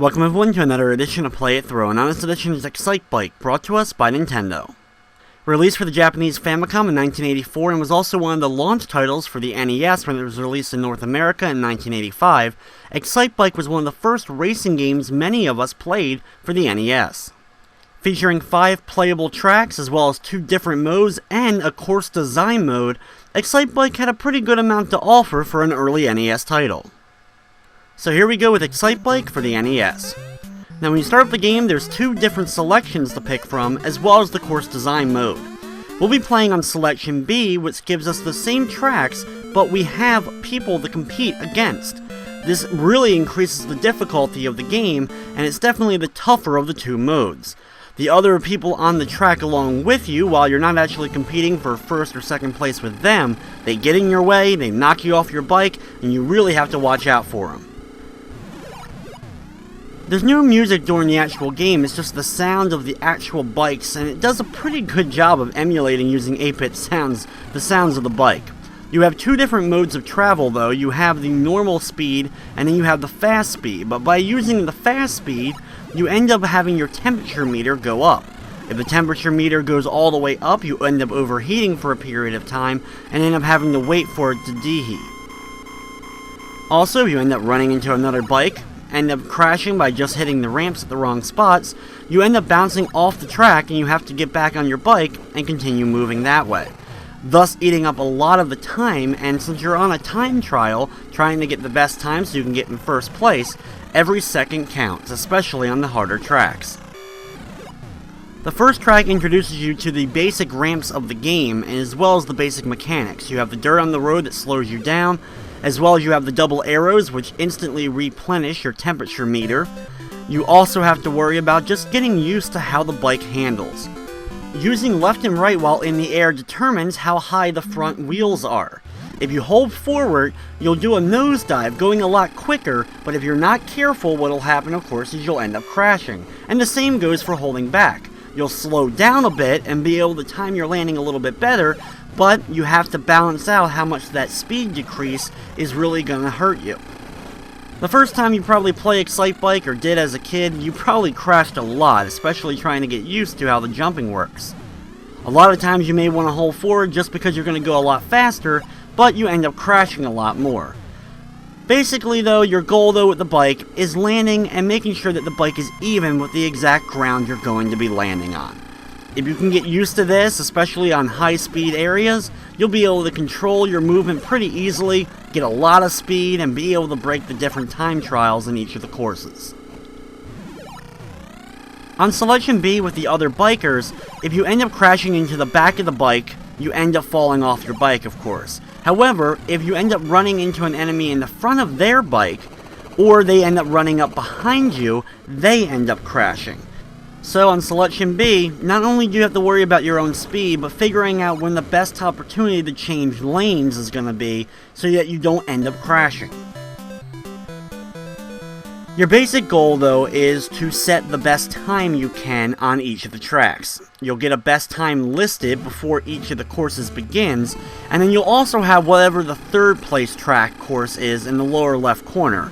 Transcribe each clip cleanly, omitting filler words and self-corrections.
Welcome everyone to another edition of Play It Through, and on this edition is Excitebike, brought to us by Nintendo. Released for the Japanese Famicom in 1984 and was also one of the launch titles for the NES when it was released in North America in 1985, Excitebike was one of the first racing games many of us played for the NES. Featuring 5 playable tracks as well as 2 different modes and a course design mode, Excitebike had a pretty good amount to offer for an early NES title. So here we go with Excitebike for the NES. Now when you start up the game, there's 2 different selections to pick from, as well as the course design mode. We'll be playing on Selection B, which gives us the same tracks, but we have people to compete against. This really increases the difficulty of the game, and it's definitely the tougher of the 2 modes. The other people on the track along with you, while you're not actually competing for first or second place with them, they get in your way, they knock you off your bike, and you really have to watch out for them. There's no music during the actual game, it's just the sound of the actual bikes, and it does a pretty good job of emulating using 8-bit sounds, the sounds of the bike. You have 2 different modes of travel though. You have the normal speed, and then you have the fast speed, but by using the fast speed, you end up having your temperature meter go up. If the temperature meter goes all the way up, you end up overheating for a period of time, and end up having to wait for it to deheat. Also, you end up running into another bike, end up crashing by just hitting the ramps at the wrong spots, you end up bouncing off the track and you have to get back on your bike and continue moving that way, thus eating up a lot of the time. And since you're on a time trial trying to get the best time so you can get in first place, every second counts, especially on the harder tracks. The first track introduces you to the basic ramps of the game, and as well as the basic mechanics. You have the dirt on the road that slows you down, as well as you have the double arrows which instantly replenish your temperature meter. You also have to worry about just getting used to how the bike handles. Using left and right while in the air determines how high the front wheels are. If you hold forward, you'll do a nosedive, going a lot quicker, but if you're not careful, what'll happen of course is you'll end up crashing. And the same goes for holding back. You'll slow down a bit and be able to time your landing a little bit better, but you have to balance out how much that speed decrease is really going to hurt you. The first time you probably play Excitebike, or did as a kid, you probably crashed a lot, especially trying to get used to how the jumping works. A lot of times you may want to hold forward just because you're going to go a lot faster, but you end up crashing a lot more. Basically though, your goal though with the bike is landing and making sure that the bike is even with the exact ground you're going to be landing on. If you can get used to this, especially on high speed areas, you'll be able to control your movement pretty easily, get a lot of speed, and be able to break the different time trials in each of the courses. On Selection B with the other bikers, if you end up crashing into the back of the bike, you end up falling off your bike of course. However, if you end up running into an enemy in the front of their bike, or they end up running up behind you, they end up crashing. So on Selection B, not only do you have to worry about your own speed, but figuring out when the best opportunity to change lanes is going to be, so that you don't end up crashing. Your basic goal though is to set the best time you can on each of the tracks. You'll get a best time listed before each of the courses begins, and then you'll also have whatever the 3rd place track course is in the lower left corner.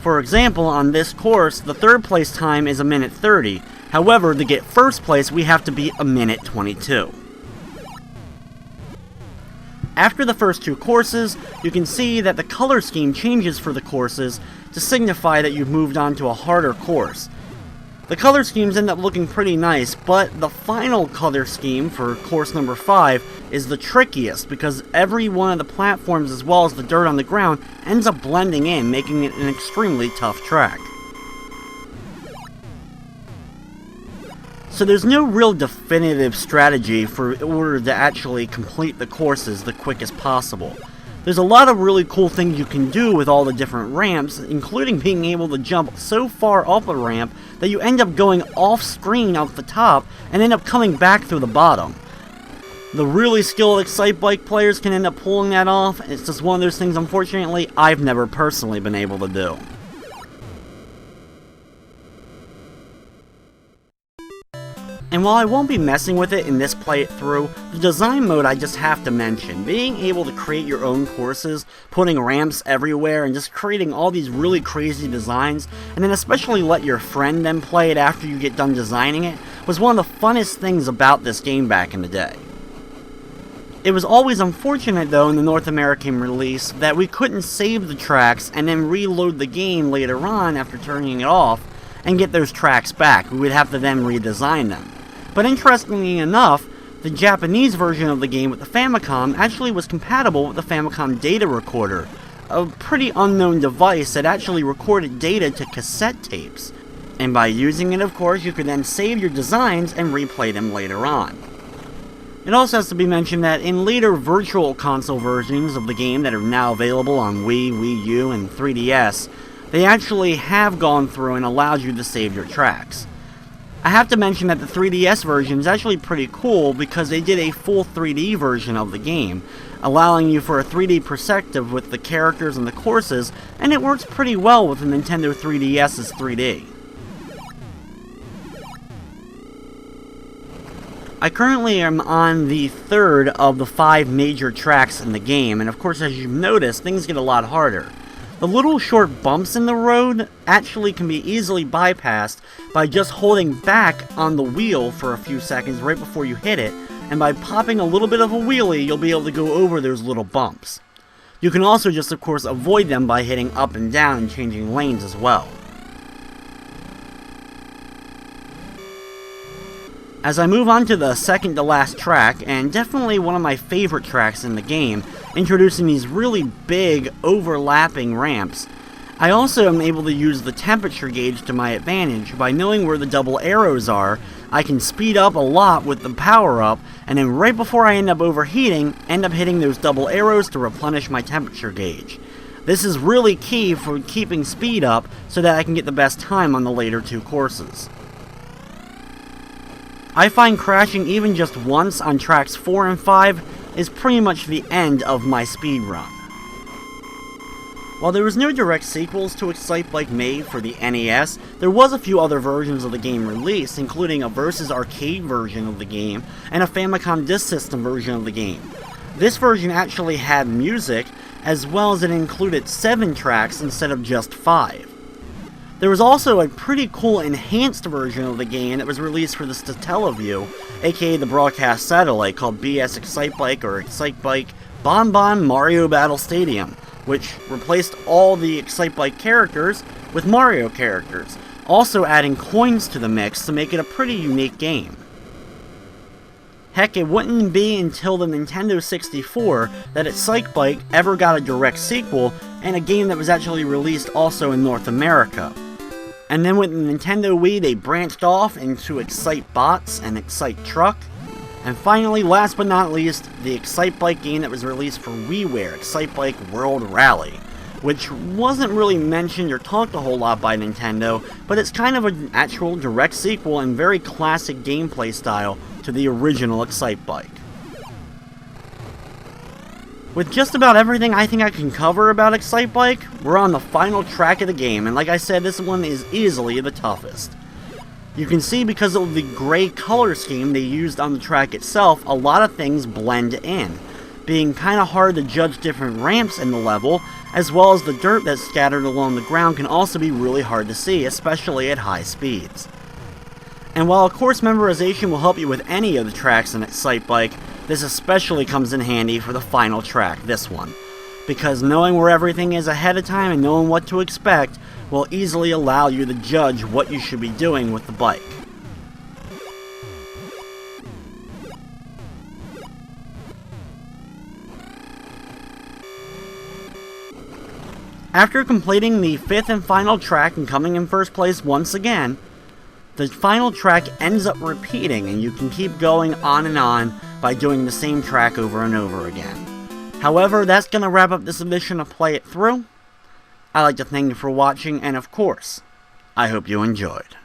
For example, on this course, the 3rd place time is 1:30. However, to get first place, we have to beat 1:22. After the first 2 courses, you can see that the color scheme changes for the courses to signify that you've moved on to a harder course. The color schemes end up looking pretty nice, but the final color scheme for course number 5 is the trickiest because every one of the platforms as well as the dirt on the ground ends up blending in, making it an extremely tough track. So there's no real definitive strategy in order to actually complete the courses the quickest possible. There's a lot of really cool things you can do with all the different ramps, including being able to jump so far up a ramp that you end up going off screen out the top and end up coming back through the bottom. The really skilled Excitebike players can end up pulling that off. It's just one of those things, unfortunately, I've never personally been able to do. And while I won't be messing with it in this playthrough, the design mode I just have to mention. Being able to create your own courses, putting ramps everywhere, and just creating all these really crazy designs, and then especially let your friend then play it after you get done designing it, was one of the funnest things about this game back in the day. It was always unfortunate though in the North American release that we couldn't save the tracks and then reload the game later on after turning it off and get those tracks back. We would have to then redesign them. But interestingly enough, the Japanese version of the game with the Famicom actually was compatible with the Famicom data recorder, a pretty unknown device that actually recorded data to cassette tapes. And by using it, of course, you could then save your designs and replay them later on. It also has to be mentioned that in later virtual console versions of the game that are now available on Wii, Wii U, and 3DS, they actually have gone through and allowed you to save your tracks. I have to mention that the 3DS version is actually pretty cool because they did a full 3D version of the game, allowing you for a 3D perspective with the characters and the courses, and it works pretty well with the Nintendo 3DS's 3D. I currently am on the third of the 5 major tracks in the game, and of course as you've noticed, things get a lot harder. The little short bumps in the road actually can be easily bypassed by just holding back on the wheel for a few seconds right before you hit it, and by popping a little bit of a wheelie, you'll be able to go over those little bumps. You can also just, of course, avoid them by hitting up and down and changing lanes as well. As I move on to the second to last track, and definitely one of my favorite tracks in the game, introducing these really big overlapping ramps, I also am able to use the temperature gauge to my advantage. By knowing where the double arrows are, I can speed up a lot with the power up, and then right before I end up overheating, end up hitting those double arrows to replenish my temperature gauge. This is really key for keeping speed up so that I can get the best time on the later 2 courses. I find crashing even just once on tracks 4 and 5 is pretty much the end of my speed run. While there was no direct sequels to Excitebike made for the NES, there was a few other versions of the game released, including a Versus Arcade version of the game and a Famicom Disk System version of the game. This version actually had music, as well as it included 7 tracks instead of just 5. There was also a pretty cool enhanced version of the game that was released for the Satellaview, aka the broadcast satellite, called BS Excitebike or Excitebike Bon Bon Mario Battle Stadium, which replaced all the Excitebike characters with Mario characters, also adding coins to the mix to make it a pretty unique game. Heck, it wouldn't be until the Nintendo 64 that Excitebike ever got a direct sequel, and a game that was actually released also in North America. And then with the Nintendo Wii, they branched off into Excitebots and Excitruck. And finally, last but not least, the Excitebike game that was released for WiiWare, Excitebike World Rally, which wasn't really mentioned or talked a whole lot by Nintendo, but it's kind of an actual direct sequel and very classic gameplay style to the original Excitebike. With just about everything I think I can cover about Excitebike, we're on the final track of the game, and like I said, this one is easily the toughest. You can see because of the gray color scheme they used on the track itself, a lot of things blend in, being kinda hard to judge different ramps in the level, as well as the dirt that's scattered along the ground can also be really hard to see, especially at high speeds. And while course memorization will help you with any of the tracks in Excitebike, this especially comes in handy for the final track, this one, because knowing where everything is ahead of time and knowing what to expect will easily allow you to judge what you should be doing with the bike. After completing the 5th and final track and coming in first place once again, the final track ends up repeating, and you can keep going on and on by doing the same track over and over again. However, that's going to wrap up this edition of Play It Through. I'd like to thank you for watching, and of course, I hope you enjoyed.